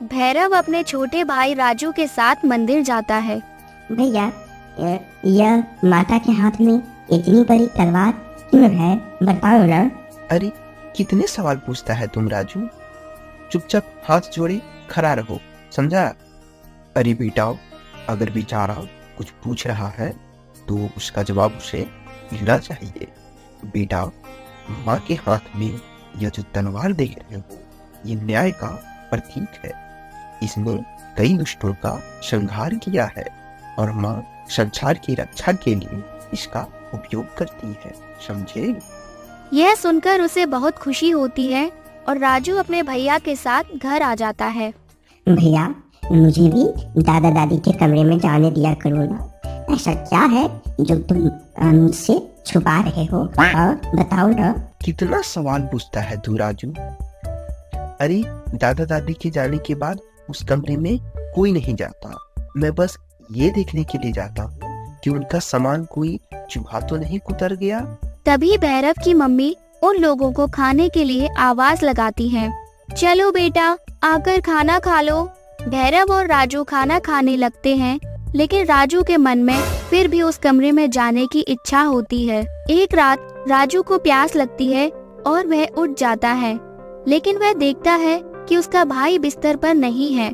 भैरव अपने छोटे भाई राजू के साथ मंदिर जाता है। भैया, यह माता के हाथ में इतनी बड़ी तलवार क्यों है, बताओ ना। अरे कितने सवाल पूछता है तुम राजू, चुपचाप हाथ जोड़े खड़ा रहो, समझा। अरे बेटा, अगर बेचारा कुछ पूछ रहा है तो उसका जवाब उसे मिलना चाहिए। बेटा, माँ के हाथ में यह जो तलवार देख रहे हो, ये न्याय का प्रतीक है। इसने कई दुष्टों का संहार किया है और माँ संसार की रक्षा के लिए इसका उपयोग करती है, समझे। यह सुनकर उसे बहुत खुशी होती है और राजू अपने भैया के साथ घर आ जाता है। भैया, मुझे भी दादा दादी के कमरे में जाने दिया करो ना। ऐसा क्या है जो तुम मुझसे छुपा रहे हो, और बताओ ना। कितना सवाल पूछता है तू राजू। अरे दादा दादी के जाने के बाद उस कमरे में कोई नहीं जाता। मैं बस ये देखने के लिए जाता हूँ कि उनका सामान कोई चूहा तो नहीं कुतर गया। तभी भैरव की मम्मी उन लोगों को खाने के लिए आवाज लगाती है। चलो बेटा, आकर खाना खा लो। भैरव और राजू खाना खाने लगते हैं, लेकिन राजू के मन में फिर भी उस कमरे में जाने की इच्छा होती है। एक रात राजू को प्यास लगती है और वह उठ जाता है, लेकिन वह देखता है कि उसका भाई बिस्तर पर नहीं है।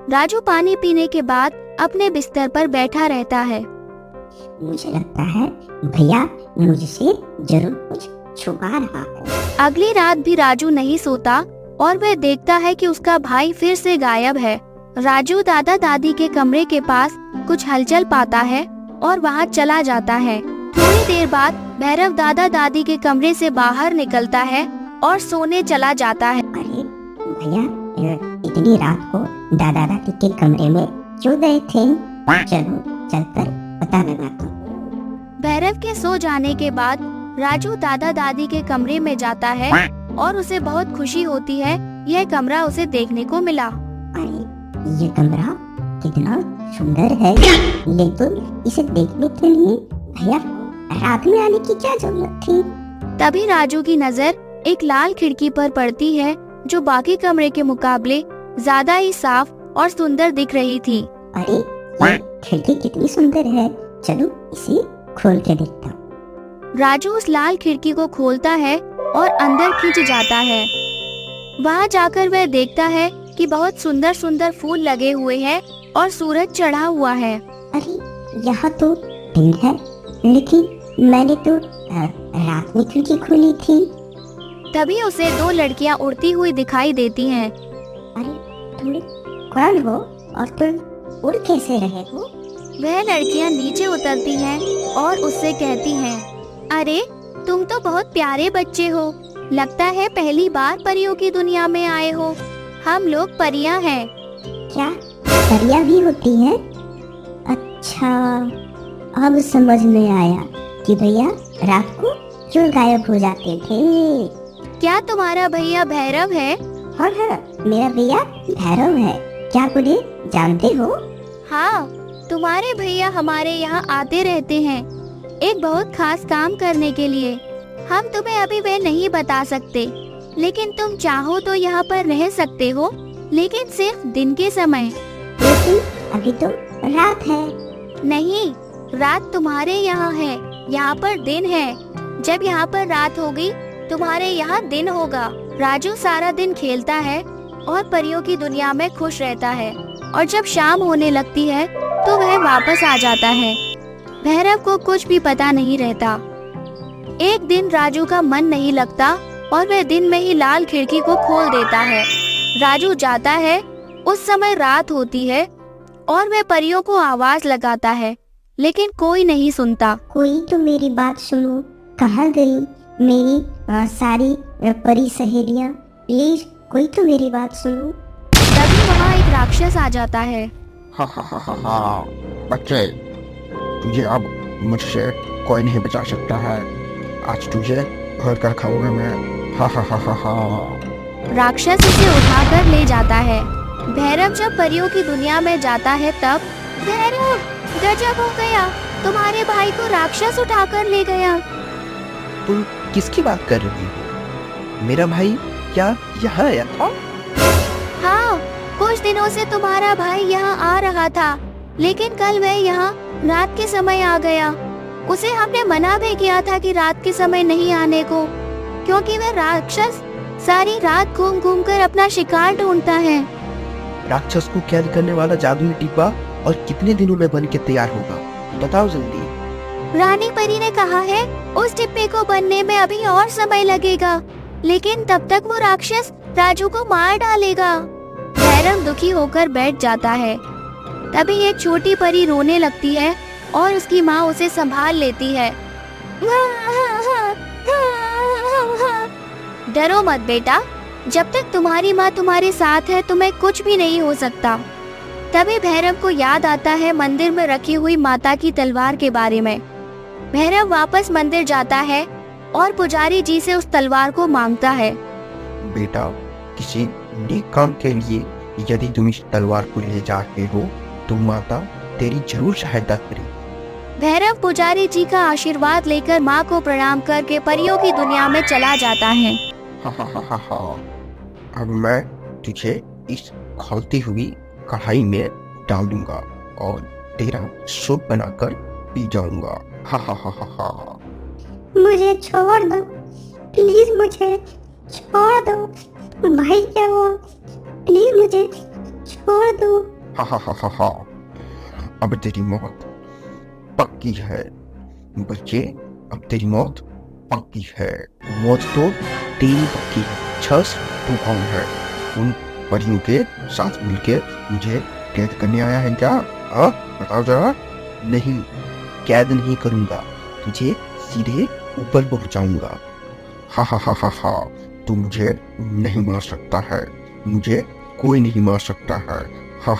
राजू पानी पीने के बाद अपने बिस्तर पर बैठा रहता है। मुझे लगता है भैया मुझसे जरूर कुछ छुपा रहा है। अगली रात भी राजू नहीं सोता और वह देखता है कि उसका भाई फिर से गायब है। राजू दादा दादी के कमरे के पास कुछ हलचल पाता है और वहां चला जाता है। थोड़ी देर बाद भैरव दादा दादी के कमरे से बाहर निकलता है और सोने चला जाता है। अरे भैया, इतनी रात को दादा दादी के कमरे में क्यों गए थे? चलो चलकर पता लगाता हूँ। भैरव के सो जाने के बाद राजू दादा दादी के कमरे में जाता है और उसे बहुत खुशी होती है। यह कमरा उसे देखने को मिला। अरे ये कमरा कितना सुंदर है, लेकिन इसे देखने के लिए भैया रात में आने की क्या जरूरत थी? तभी राजू की नजर एक लाल खिड़की पर पड़ती है, जो बाकी कमरे के मुकाबले ज्यादा ही साफ और सुंदर दिख रही थी। अरे ये खिड़की कितनी सुंदर है, चलो इसे खोल के देखता हूँ। राजू उस लाल खिड़की को खोलता है और अंदर खिंच जाता है। वहाँ जाकर वह देखता है कि बहुत सुंदर सुंदर फूल लगे हुए हैं और सूरज चढ़ा हुआ है। अरे यहाँ तो दिन है, लेकिन मैंने तो रात में खिड़की खोली थी। तभी उसे दो लड़कियाँ उड़ती हुई दिखाई देती हैं। अरे तुम कौन हो और तुम उड़ कैसे रहे हो? वह लड़कियाँ नीचे उतरती हैं और उससे कहती हैं, अरे तुम तो बहुत प्यारे बच्चे हो, लगता है पहली बार परियों की दुनिया में आए हो। हम लोग परियां हैं। क्या परियां भी होती हैं? अच्छा, अब समझ में आया कि भैया रात को क्यों गायब हो जाते थे। क्या तुम्हारा भैया भैरव है? हाँ, मेरा भैया भैरव है। क्या मुझे जानते हो? हाँ, तुम्हारे भैया हमारे यहाँ आते रहते हैं, एक बहुत खास काम करने के लिए। हम तुम्हें अभी वह नहीं बता सकते, लेकिन तुम चाहो तो यहाँ पर रह सकते हो, लेकिन सिर्फ दिन के समय। लेकिन अभी तो रात है। नहीं, रात तुम्हारे यहाँ है, यहाँ पर दिन है। जब यहाँ पर रात होगी, तुम्हारे यहाँ दिन होगा। राजू सारा दिन खेलता है और परियों की दुनिया में खुश रहता है, और जब शाम होने लगती है तो वह वापस आ जाता है। भैरव को कुछ भी पता नहीं रहता। एक दिन राजू का मन नहीं लगता और वह दिन में ही लाल खिड़की को खोल देता है। राजू जाता है, उस समय रात होती है और वह परियों को आवाज लगाता है, लेकिन कोई नहीं सुनता। कोई तो मेरी बात सुनो, कहाँ गई मेरी सारी परी सहेलियाँ? प्लीज कोई तो मेरी बात सुनो। तभी वहाँ एक राक्षस आ जाता है। हा हा हा हा हा, बच्चे, तुझे अब मुझसे कोई नहीं बचा सकता है। आज तुझे भर कर खाऊंगा मैं। हा हा हा हा हा। राक्षस उसे उठाकर ले जाता है। भैरव जब परियों की दुनिया में जाता है तब, भैरव, गजब हो गया, तुम्हारे भाई को राक्षस उठाकर ले गया। तुम किसकी बात कर रही हो? मेरा भाई क्या यहाँ आया था? हाँ, कुछ दिनों से तुम्हारा भाई यहाँ आ रहा था, लेकिन कल वह यहाँ रात के समय आ गया। उसे हमने मना भी किया था कि रात के समय नहीं आने को, क्योंकि वह राक्षस सारी रात घूम घूम कर अपना शिकार ढूंढता है। राक्षस को कैद करने वाला जादुई डिब्बा और कितने दिनों में बन के तैयार होगा, बताओ जल्दी। रानी परी ने कहा है उस डिब्बे को बनने में अभी और समय लगेगा, लेकिन तब तक वो राक्षस राजू को मार डालेगा। भैरव दुखी होकर बैठ जाता है। तभी एक छोटी परी रोने लगती है और उसकी माँ उसे संभाल लेती है। डरो मत बेटा, जब तक तुम्हारी माँ तुम्हारे साथ है तुम्हें कुछ भी नहीं हो सकता। तभी भैरव को याद आता है मंदिर में रखी हुई माता की तलवार के बारे में। भैरव वापस मंदिर जाता है और पुजारी जी से उस तलवार को मांगता है। बेटा, किसी नेक काम के लिए यदि तुम इस तलवार को ले जाते हो तो माता तेरी जरूर सहायता करेगी। भैरव पुजारी जी का आशीर्वाद लेकर माँ को प्रणाम करके परियों की दुनिया में चला जाता है। हा। अब मैं तुझे इस खौलती हुई कढ़ाई में डाल दूंगा और तेरा सूप बनाकर पी जाऊंगा। हा। मुझे छोड़ दो, प्लीज मुझे छोड़ दो भाई, क्या हुआ, प्लीज मुझे छोड़ दो। हा। अब तेरी मौत पक्की है बच्चे, अब तेरी मौत पक्की है। मौत तो तेरी पक्की है। छस तू कौन है? उन परियों के साथ मिलकर मुझे कैद करने आया है क्या? बताओ जरा। नहीं, कैद नहीं करूंगा, तुझे सीधे ऊपर पहुंचाऊंगा। हा। तू मुझे नहीं मार सकता है, मुझे कोई नहीं मार सकता है। हा।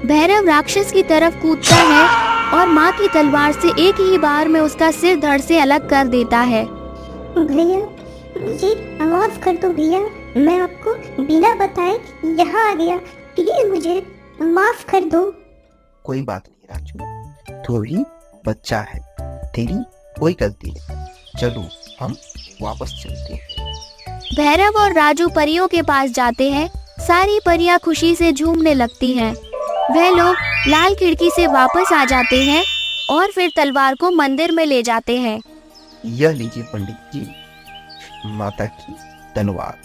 भैरव राक्षस की तरफ कूदता है और माँ की तलवार से एक ही बार में उसका सिर धड़ से अलग कर देता है। भैया मुझे माफ कर दो भैया, मैं आपको बिना बताए यहाँ आ गया, प्लीज मुझे माफ कर दो। कोई बात नहीं राजू, तू अभी बच्चा है, तेरी कोई गलती नहीं। चलो हम वापस चलते हैं। भैरव और राजू परियों के पास जाते हैं। सारी परियां खुशी से झूमने लगती हैं। वह लोग लाल खिड़की से वापस आ जाते हैं और फिर तलवार को मंदिर में ले जाते हैं। यह लीजिए पंडित जी, माता की तलवार।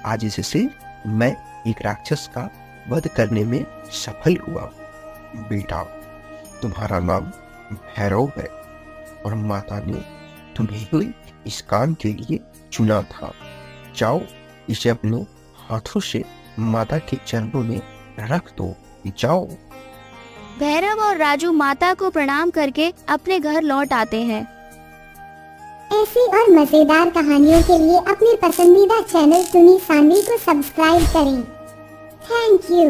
आज इससे मैं एक राक्षस का वध करने में सफल हुआ। बेटा, तुम्हारा नाम भैरव है और माता ने तुम्हें ही इस काम के लिए चुना था। जाओ, इसे अपने हाथों से माता के चरणों में रख दो। जाओ। भैरव और राजू माता को प्रणाम करके अपने घर लौट आते हैं। ऐसी और मजेदार कहानियों के लिए अपने पसंदीदा चैनल सुनी सानवी को सब्सक्राइब करें। Thank you.